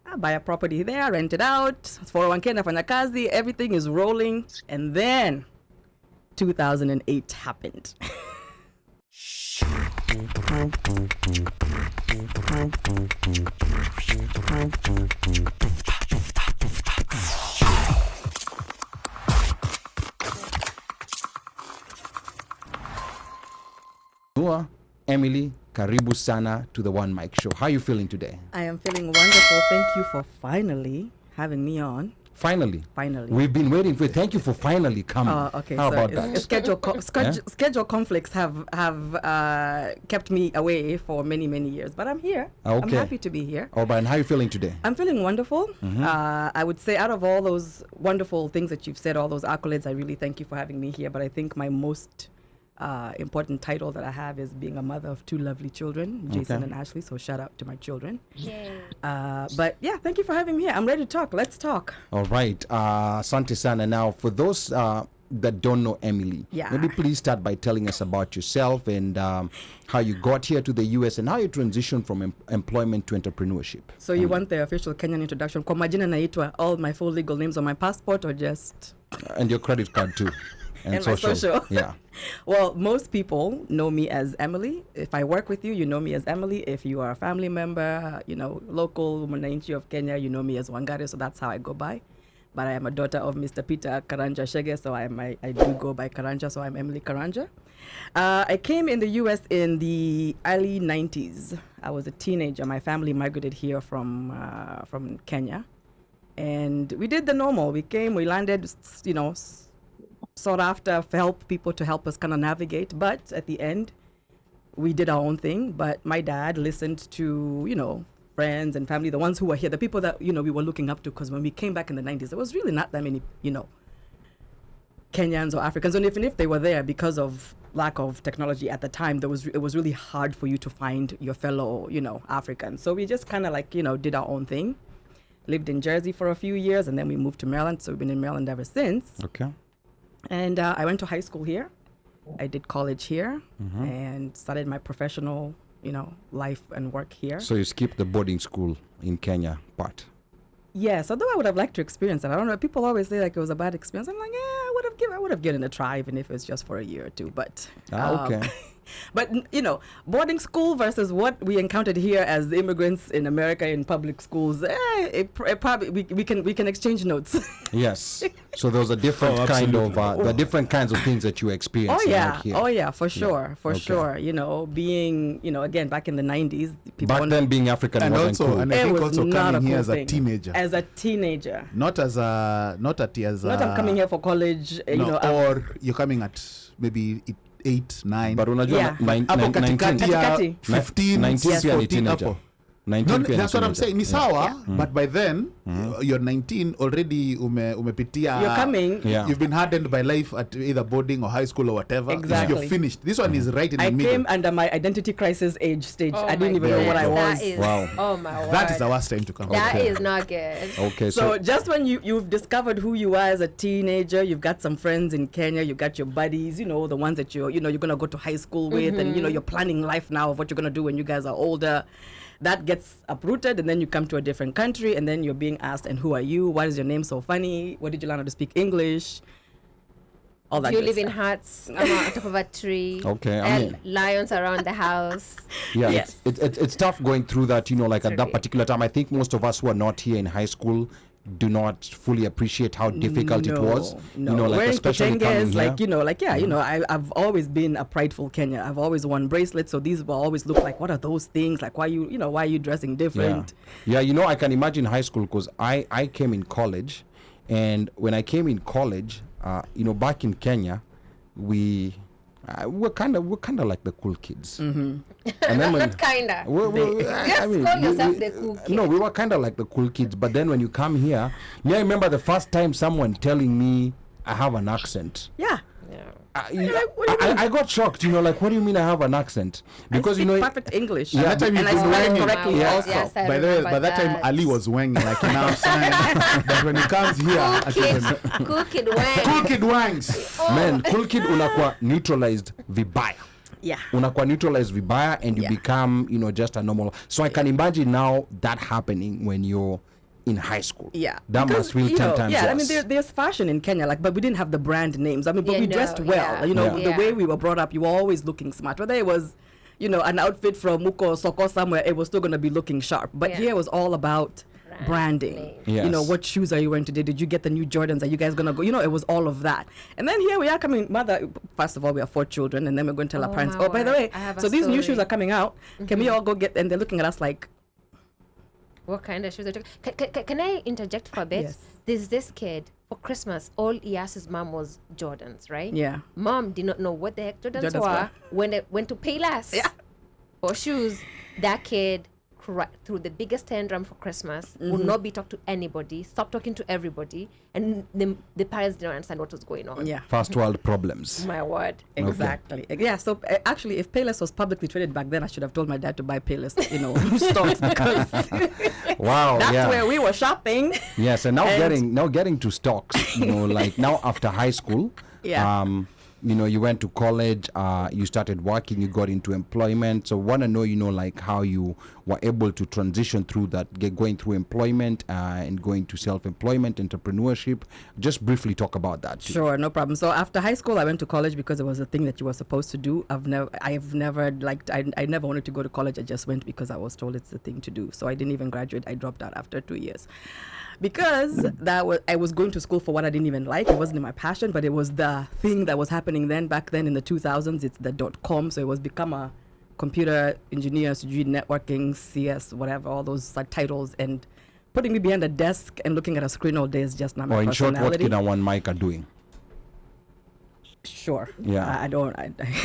I buy a property there, rent it out. 401k nafanya kazi, everything is rolling. And then 2008 happened. Emily, karibu sana to the OneMicShow. How are you feeling today? I am feeling wonderful. Thank you for finally having me on. Finally. We've been waiting for. Thank you for finally coming. Okay. How about that? Schedule conflicts have kept me away for many years, but I'm here. Okay. I'm happy to be here. Oh, and how are you feeling today? I'm feeling wonderful. I would say out of all those wonderful things that you've said, all those accolades, I really thank you for having me here. But I think my most important title that I have is being a mother of 2 lovely children, Jason and Ashley. So shout out to my children. But yeah, thank you for having me here. I'm ready to talk. Let's talk. All right. Asante sana. Now, for those that don't know Emily, maybe please start by telling us about yourself and how you got here to the US and how you transitioned from employment to entrepreneurship. So you want the official Kenyan introduction? Kwa majina naitwa, all my full legal names on my passport, or just... And your credit card too. And social. My social. Yeah. Well, most people know me as Emily. If I work with you, you know me as Emily. If you are a family member, local mwananchi of Kenya, you know me as Wangari. So that's how I go by. But I am a daughter of Mr. Peter Karanja Shege, so I do go by Karanja. So I'm Emily Karanja. I came in the U.S. in the early 90s. I was a teenager. My family migrated here from Kenya, and we did the normal. We came, we landed, sought after people to help us kind of navigate, but at the end we did our own thing. But my dad listened to friends and family, the ones who were here, the people that we were looking up to, because when we came back in the 90s there was really not that many Kenyans or Africans, and even if they were there, because of lack of technology at the time, it was really hard for you to find your fellow Africans. So we just kind of did our own thing, lived in Jersey for a few years, and then we moved to Maryland. So we've been in Maryland ever since. Okay. And I went to high school here. I did college here and started my professional, life and work here. So you skipped the boarding school in Kenya part? Yes, although I would have liked to experience it. I don't know. People always say it was a bad experience. I'm like, I would have given it a try, even if it's just for a year or two. But okay. But boarding school versus what we encountered here as immigrants in America in public schools, it probably we can exchange notes. Yes. So those are different the different kinds of things that you experience. Oh yeah, for sure, sure. Being again back in the 90s, people back then being African and wasn't also, cool. And I think also coming here as a teenager. As a teenager. Not I'm coming here for college. Or you're coming at maybe 8, 9. But unajua 15, 19 pia ni teenager. 19 pia that's what I'm saying. Ni sawa, but by then you're 19 already umepitia. You're coming. You've been hardened by life at either boarding or high school or whatever. Exactly. You're finished. This one is right in the middle. I came under my identity crisis age stage. I didn't even know what I was. Wow. Oh my word. That is the worst time to come. That is not good. Okay. So just when you've discovered who you are as a teenager, you've got some friends in Kenya, you've got your buddies, the ones that you're going to go to high school with, and you're planning life now of what you're going to do when you guys are older. That gets uprooted, and then you come to a different country, and then you're being asked, and who are you? Why is your name so funny? Where did you learn how to speak English? All that. Do you live in huts on top of a tree? Okay, and lions around the house. Yeah, yes. It's tough going through that, at that particular time. I think most of us who are not here in high school do not fully appreciate how difficult it was. Especially coming here. I've always been a prideful Kenyan. I've always worn bracelets, so these will always look like, what are those things? Like, why are you dressing different? Yeah, I can imagine high school, because I came in college, and when I came in college, back in Kenya, we're kind of like the cool kids. And then not kinda. Call yourself the cool kid. No, we were kind of like the cool kids. But then when you come here, I remember the first time someone telling me I have an accent. Yeah. I got shocked, what do you mean I have an accent? Because I speak perfect English. That time and I spell correctly also. Yes, by the way, by that time Ali was wanging like now saying, but when he comes here, cool kid wangs. Man, cool kid unakuwa neutralized vibaya. unakuwa neutralized vibaya and you become, you know, just a normal. So I can imagine now that happening when you're in high school. Yeah. That because, must feel 10 times worse. I mean, there's fashion in Kenya, like, but we didn't have the brand names. I mean, but we dressed well. You know, the way we were brought up, you were always looking smart. Whether it was, you know, an outfit from Muko Soko somewhere, it was still going to be looking sharp. But here it was all about branding. Yes. You know, what shoes are you wearing today? Did you get the new Jordans? Are you guys going to go? You know, it was all of that. And then here we are coming, first of all, we have 4 children, and then we're going to tell our parents, by the way, so these new shoes are coming out. Can we all go get, and they're looking at us like, what kind of shoes are you talking? Can I interject for a bit? Yes. There's this kid, for Christmas, all he asked his mom was Jordans, right? Yeah. Mom did not know what the heck Jordans were when they went to Payless for shoes. That kid through the biggest tantrum for Christmas, would not be talked to anybody, stop talking to everybody, and the parents didn't understand what was going on. Yeah. First world problems. My word. Exactly. Okay. Yeah, so actually, if Payless was publicly traded back then, I should have told my dad to buy Payless, you know, stocks, because wow, that's where we were shopping. Yes, and now getting to stocks, you know, like now after high school, you know, you went to college, you started working, you got into employment. So want to know, you know, like how you were able to transition through that, going through employment and going to self-employment, entrepreneurship. Just briefly talk about that too. Sure, no problem. So after high school, I went to college because it was a thing that you were supposed to do. I never wanted to go to college. I just went because I was told it's the thing to do. So I didn't even graduate. I dropped out after 2 years. Because I was going to school for what I didn't even like. It wasn't my passion, but it was the thing that was happening back then in the 2000s. It's the .com, so it was become a computer engineer, networking, CS, whatever, all those titles, and putting me behind a desk and looking at a screen all day is just not my personality. Or in short, what Kenyan One Mic are doing. Sure. Yeah. I don't.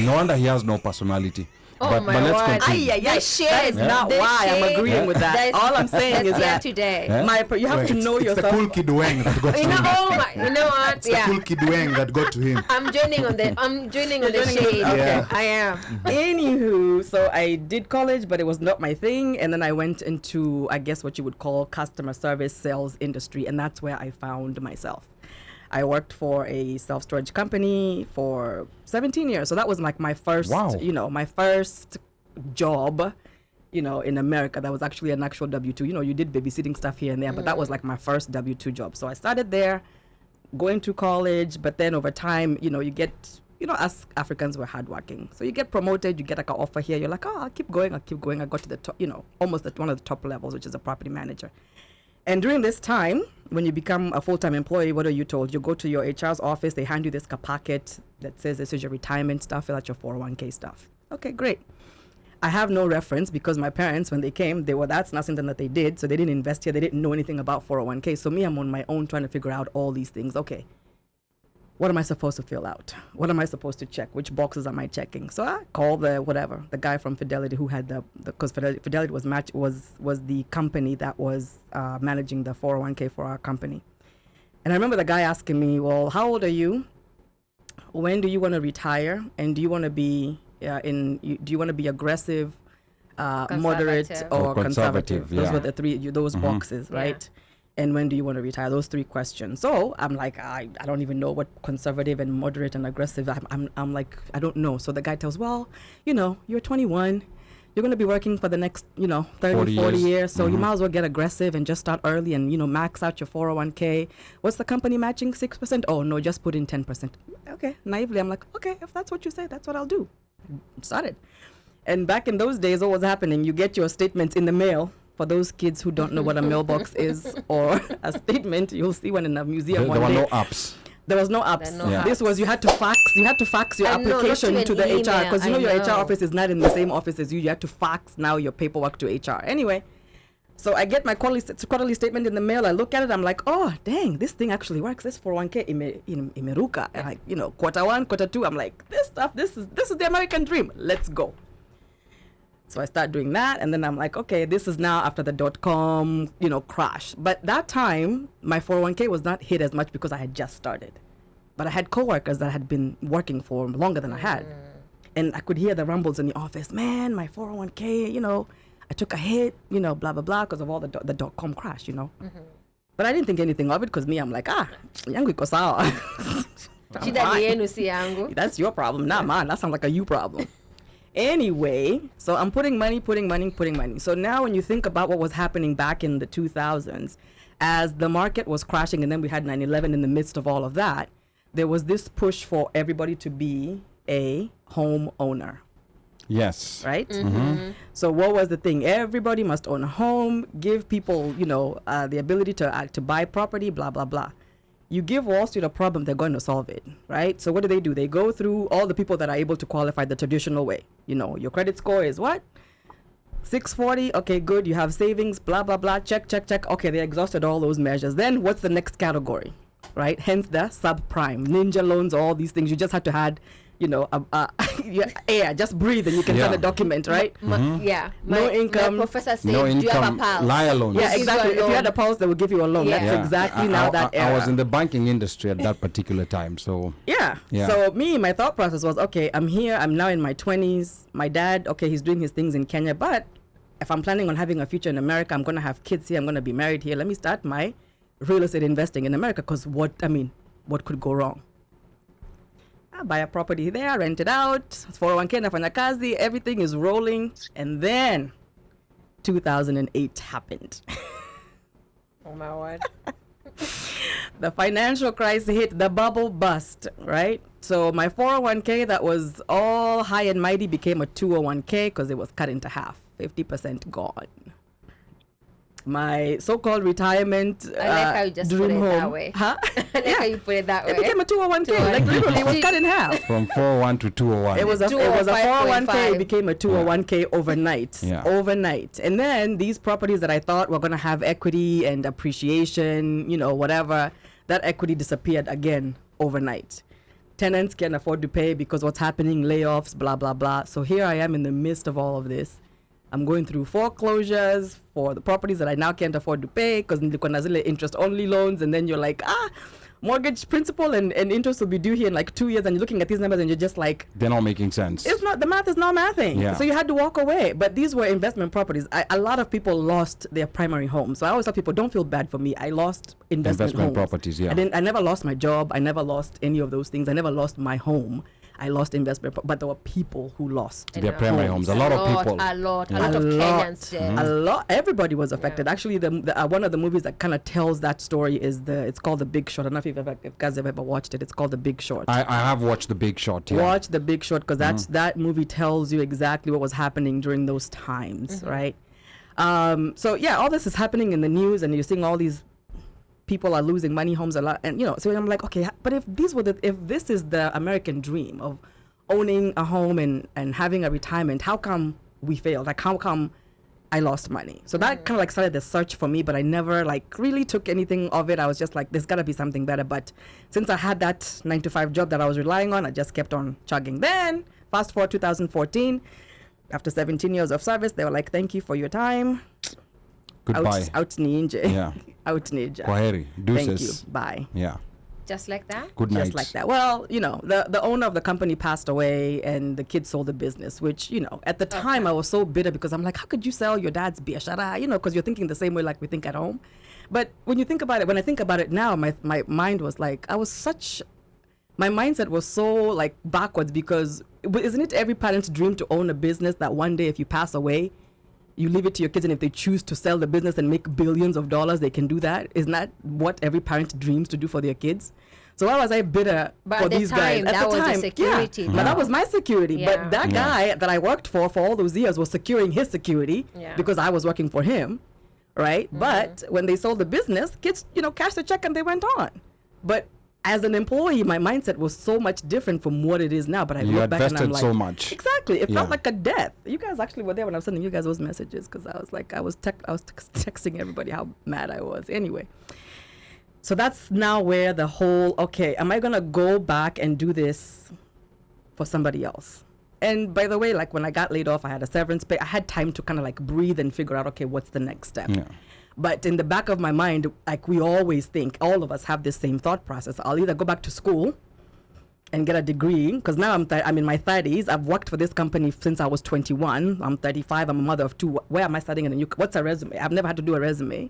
No wonder he has no personality. Oh but my let's word. continue. That is not why I'm agreeing with that. All I'm saying is that today. you have to know yourself. It's the cool kid Weng that got to him. You know what? It's the cool kid Weng that got to him. I'm joining on the shade. Okay. I am. Anywho, so I did college, but it was not my thing. And then I went into, I guess, what you would call customer service sales industry. And that's where I found myself. I worked for a self-storage company for 17 years. So that was like my first, my first job, in America. That was actually an actual W-2. You did babysitting stuff here and there, but that was like my first W-2 job. So I started there, going to college, but then over time, you get, us Africans were hardworking. So you get promoted, you get like an offer here. You're like, I'll keep going. I got to the top, almost at one of the top levels, which is a property manager. And during this time, when you become a full-time employee, what are you told? You go to your HR's office, they hand you this packet that says this is your retirement stuff, fill out your 401k stuff. Okay, great. I have no reference because my parents, when they came, that's not something that they did, so they didn't invest here, they didn't know anything about 401k. So me, I'm on my own trying to figure out all these things. Okay, what am I supposed to fill out? What am I supposed to check? Which boxes am I checking? So I called the guy from Fidelity who had because Fidelity was the company that was managing the 401k for our company. And I remember the guy asking me, well, how old are you? When do you want to retire? And do you want to be aggressive, moderate, or conservative? Those were the three, those boxes, right? And when do you want to retire? Those 3 questions. So I'm like, I don't even know what conservative and moderate and aggressive. I'm like, I don't know. So the guy tells, well, you're 21. You're going to be working for the next, 30, 40 years. So you might as well get aggressive and just start early and, max out your 401k. What's the company matching? 6%? Oh, no, just put in 10%. Okay. Naively, I'm like, okay, if that's what you say, that's what I'll do. Started. And back in those days, what was happening? You get your statements in the mail. For those kids who don't know what a mailbox is or a statement, you'll see one in a museum one day. There were no apps. There was no apps. This was, you had to fax your application to the HR, because your HR office is not in the same office as you. You had to fax now your paperwork to HR. Anyway, so I get my quarterly statement in the mail. I look at it. I'm like, oh, dang, this thing actually works. This 401k imeruka. Like, quarter 1, quarter 2. I'm like, this is the American dream. Let's go. So I start doing that, and then I'm like, okay, this is now after the .com, crash. But that time, my 401k was not hit as much because I had just started. But I had coworkers that had been working for longer than I had. And I could hear the rumbles in the office. Man, my 401k, I took a hit, blah, blah, blah, because of all the .com crash, But I didn't think anything of it because me, I'm like, yangu iko sawa. Shida ni yenu si yangu. That's your problem, not mine. That sounds like a you problem. Anyway, so I'm putting money. So now when you think about what was happening back in the 2000s, as the market was crashing and then we had 9/11 in the midst of all of that, there was this push for everybody to be a home owner. Yes. Right? So what was the thing? Everybody must own a home, give people, the ability to buy property, blah, blah, blah. You give Wall Street a problem, they're going to solve it, right? So what do? They go through all the people that are able to qualify the traditional way. Your credit score is what? 640. Okay, good. You have savings, blah, blah, blah. Check. Okay, they exhausted all those measures. Then what's the next category, right? Hence the subprime, ninja loans, all these things. You just had to add, air, just breathe and you can send a document, right? No income. My professor said, No do you have a income, pulse? liar loans. Yeah, exactly. If you had a pulse, they would give you a loan. Yeah. That's exactly that era. I was in the banking industry at that particular time, so. Yeah. So my thought process was, okay, I'm here. I'm now in my 20s. My dad, okay, he's doing his things in Kenya, but if I'm planning on having a future in America, I'm going to have kids here. I'm going to be married here. Let me start my real estate investing in America, because what could go wrong? I buy a property there, rent it out, 401k, nafanya kazi, everything is rolling. And then 2008 happened. Oh my word. The financial crisis hit, the bubble bust, right? So my 401k that was all high and mighty became a 201k because it was cut into half, 50% gone. My so-called retirement I like how you just dream put it home. that way. Huh? I like how you put it that way. It became a 201k. Like literally, it was cut in half. From 401 to 201. It was a 401k. It became a 201k overnight. Yeah. Overnight. And then these properties that I thought were going to have equity and appreciation, whatever, that equity disappeared again overnight. Tenants can't afford to pay because what's happening, layoffs, blah, blah, blah. So here I am in the midst of all of this. I'm going through foreclosures for the properties that I now can't afford to pay because interest-only loans, and then you're like, mortgage principal and interest will be due here in like 2 years, and you're looking at these numbers and you're just like, they're not making sense. It's not, the math is not mathing. Yeah. So you had to walk away. But these were investment properties. A lot of people lost their primary home. So I always tell people, don't feel bad for me. I lost investment homes. properties, yeah. I never lost my job. I never lost any of those things. I never lost my home. I lost investment, but there were people who lost their primary homes. A lot of people. A lot of Kenyans did. A lot. Everybody was affected. Yeah. Actually, the one of the movies that kind of tells that story is it's called The Big Short. I don't know if you guys have ever watched it. It's called The Big Short. I have watched The Big Short. Yeah. Watch The Big Short, because that movie tells you exactly what was happening during those times, right? So yeah, all this is happening in the news, and you're seeing all these people are losing money, homes a lot, and so I'm like, okay, but if this is the American dream of owning a home and having a retirement, how come we failed? Like, how come I lost money? So that kind of like started the search for me, but I never like really took anything of it. I was just like, there's gotta be something better. But since I had that 9-to-5 job that I was relying on, I just kept on chugging. Then fast forward 2014, after 17 years of service, they were like, thank you for your time. Goodbye. Out ninja. Yeah. Out ninja. Kwaheri. Deuces. Thank you. Bye. Yeah. Just like that? Good night. Just like that. Well, the owner of the company passed away and the kids sold the business, which, at the time I was so bitter because I'm like, how could you sell your dad's biashara? Because you're thinking the same way like we think at home. But when I think about it now, my mind was like, my mindset was so like backwards, because isn't it every parent's dream to own a business that one day if you pass away, you leave it to your kids, and if they choose to sell the business and make billions of dollars, they can do that? Isn't that what every parent dreams to do for their kids? So why was I bitter for these guys? At the time, security. Yeah. But that was my security. Yeah. But that guy that I worked for all those years was securing his security because I was working for him, right? But when they sold the business, kids, cashed the check and they went on. But as an employee, my mindset was so much different from what it is now. But I look back and I'm like, so much. Exactly. It felt like a death. You guys actually were there when I was sending you guys those messages, because I was like, I was texting everybody how mad I was. Anyway, so that's now where the whole, okay, am I gonna go back and do this for somebody else? And by the way, like when I got laid off, I had a severance pay. I had time to kind of like breathe and figure out, okay, what's the next step? Yeah. But in the back of my mind, like we always think, all of us have this same thought process. I'll either go back to school and get a degree, because now I'm in my 30s. I've worked for this company since I was 21. I'm 35. I'm a mother of 2. Where am I starting in a new? What's a resume? I've never had to do a resume,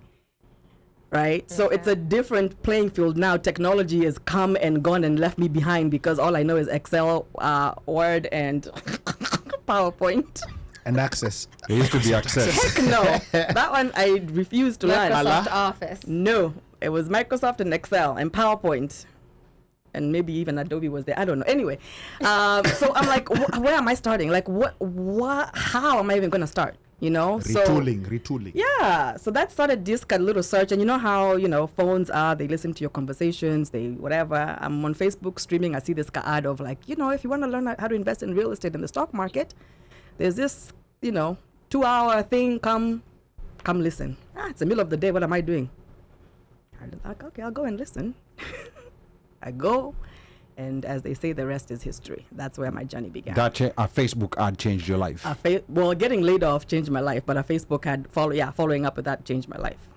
right? Okay. So it's a different playing field now. Technology has come and gone and left me behind, because all I know is Excel, Word, and PowerPoint. And Access. There used to be Access. Heck no. That one I refused to learn. Microsoft Office. No. It was Microsoft and Excel and PowerPoint. And maybe even Adobe was there. I don't know. Anyway. So I'm like, where am I starting? Like, how am I even going to start? You know? Retooling. Yeah. So that started this kind of little search. And you know how, phones are, they listen to your conversations, they whatever. I'm on Facebook streaming. I see this ad of like, if you want to learn how to invest in real estate in the stock market, there's this, 2-hour thing. Come listen. It's the middle of the day. What am I doing? I'm like, okay, I'll go and listen. I go. And as they say, the rest is history. That's where my journey began. A Facebook ad changed your life. Getting laid off changed my life, but a Facebook ad following up with that changed my life.